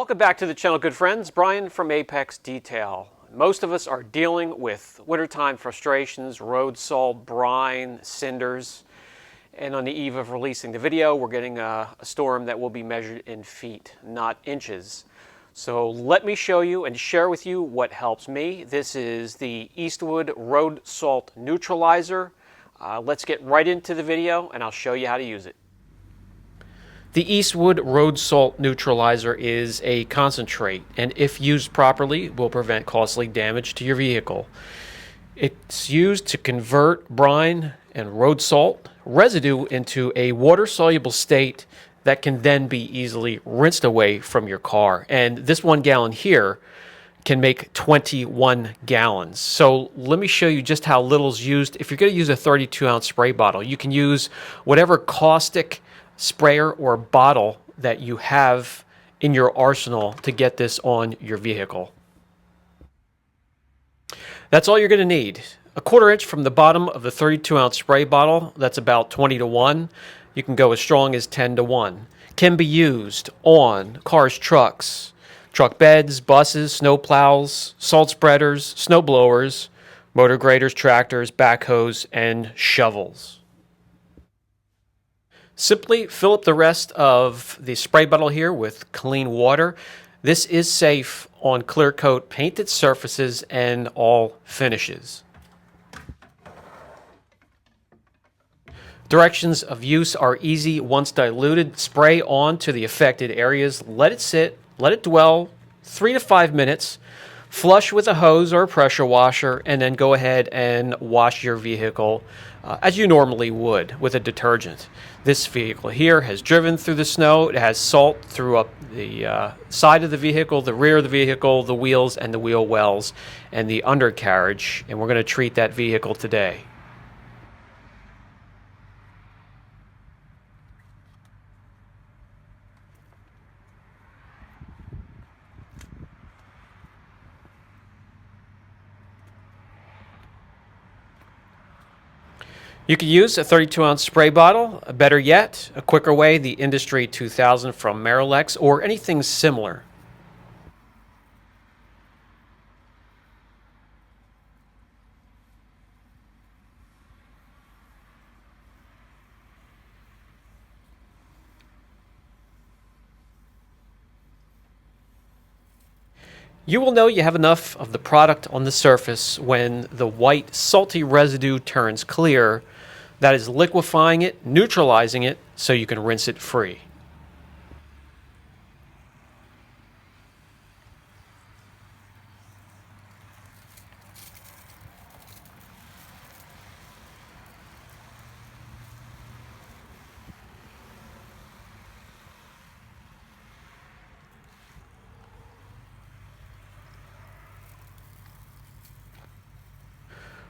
Welcome back to the channel, good friends. Brian from Apex Detail. Most of us are dealing with wintertime frustrations, road salt, brine, cinders. And on the eve of releasing the video, we're getting a storm that will be measured in feet, not inches. So let me show you and share with you what helps me. This is the Eastwood Road Salt Neutralizer. Let's get right into the video and I'll show you how to use it. The Eastwood Road Salt Neutralizer is a concentrate, and if used properly, will prevent costly damage to your vehicle. It's used to convert brine and road salt residue into a water-soluble state that can then be easily rinsed away from your car. And this 1 gallon here can make 21 gallons. So let me show you just how little is used. If you're going to use a 32-ounce spray bottle, you can use whatever caustic sprayer or bottle that you have in your arsenal to get this on your vehicle. That's all you're going to need. A 1/4 inch from the bottom of the 32-ounce spray bottle, that's about 20 to 1. You can go as strong as 10 to 1. Can be used on cars, trucks, truck beds, buses, snow plows, salt spreaders, snow blowers, motor graders, tractors, backhoes, and shovels. Simply fill up the rest of the spray bottle here with clean water. This is safe on clear coat painted surfaces and all finishes. Directions of use are easy. Once diluted, spray on to the affected areas. Let it sit, let it dwell 3 to 5 minutes. Flush with a hose or a pressure washer, and then go ahead and wash your vehicle as you normally would with a detergent. This vehicle here has driven through the snow. It has salt through up the side of the vehicle, the rear of the vehicle, the wheels and the wheel wells, and the undercarriage, and we're going to treat that vehicle today. You could use a 32-ounce spray bottle, better yet, a quicker way, the Industry 2000 from Marilex, or anything similar. You will know you have enough of the product on the surface when the white salty residue turns clear. That is liquefying it, neutralizing it, so you can rinse it free.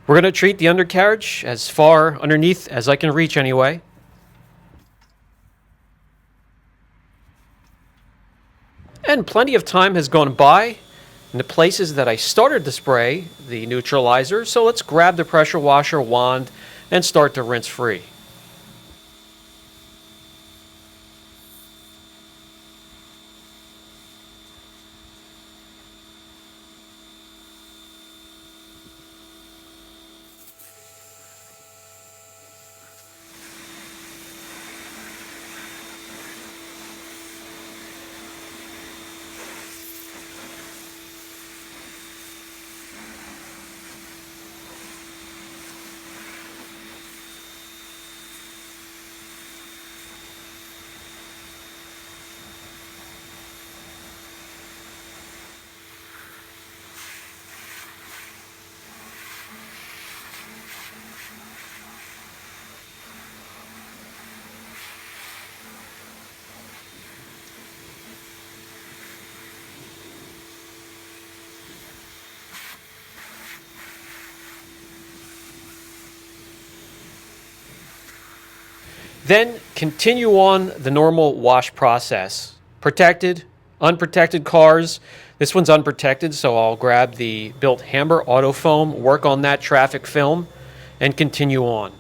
We're going to treat the undercarriage as far underneath as I can reach anyway. And plenty of time has gone by in the places that I started to spray the neutralizer, so let's grab the pressure washer wand and start to rinse free. Then continue on the normal wash process. Protected, unprotected cars. This one's unprotected, so I'll grab the Built Hamber Auto Foam, work on that traffic film, and continue on.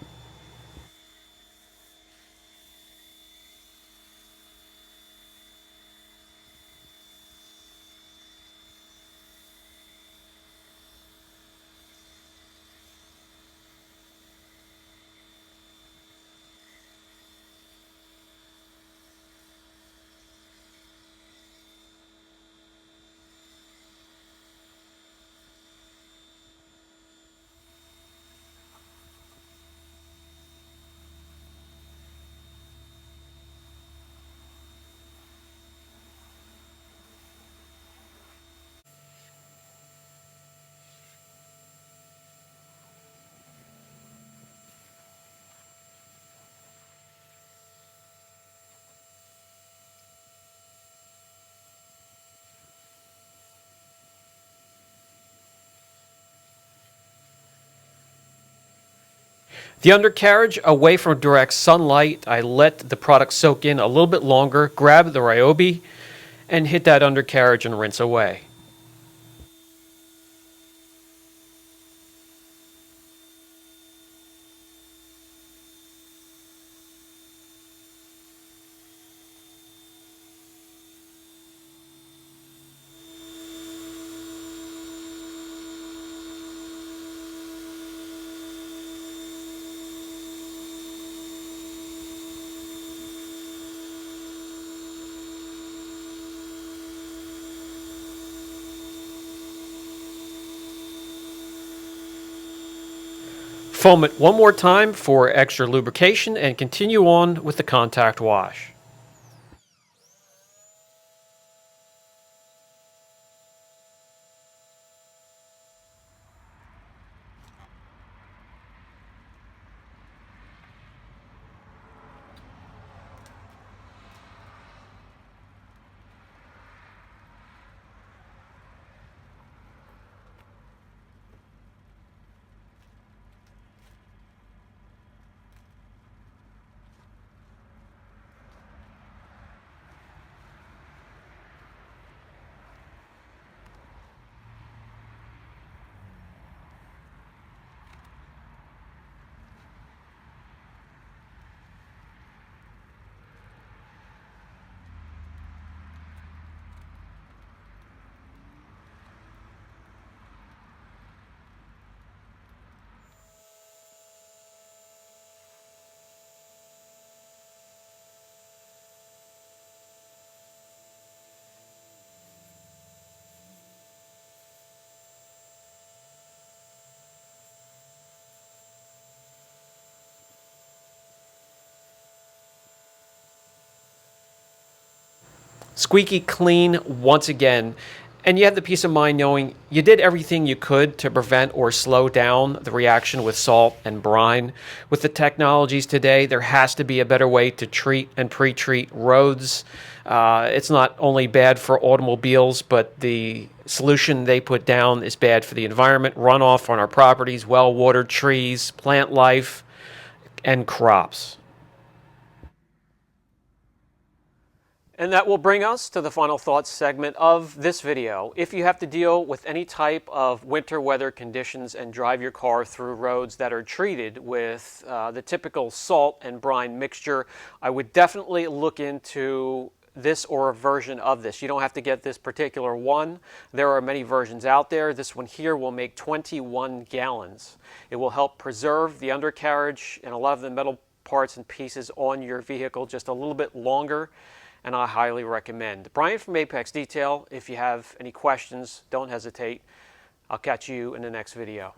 The undercarriage, away from direct sunlight, I let the product soak in a little bit longer, grab the Ryobi, and hit that undercarriage and rinse away. Foam it one more time for extra lubrication and continue on with the contact wash. Squeaky clean once again, and you have the peace of mind knowing you did everything you could to prevent or slow down the reaction with salt and brine. With the technologies today, there has to be a better way to treat and pre-treat roads. It's not only bad for automobiles, but the solution they put down is bad for the environment, runoff on our properties, well-watered trees, plant life, and crops. And that will bring us to the final thoughts segment of this video. If you have to deal with any type of winter weather conditions and drive your car through roads that are treated with the typical salt and brine mixture, I would definitely look into this or a version of this. You don't have to get this particular one. There are many versions out there. This one here will make 21 gallons. It will help preserve the undercarriage and a lot of the metal parts and pieces on your vehicle just a little bit longer, and I highly recommend. Brian from Apex Detail. If you have any questions, don't hesitate. I'll catch you in the next video.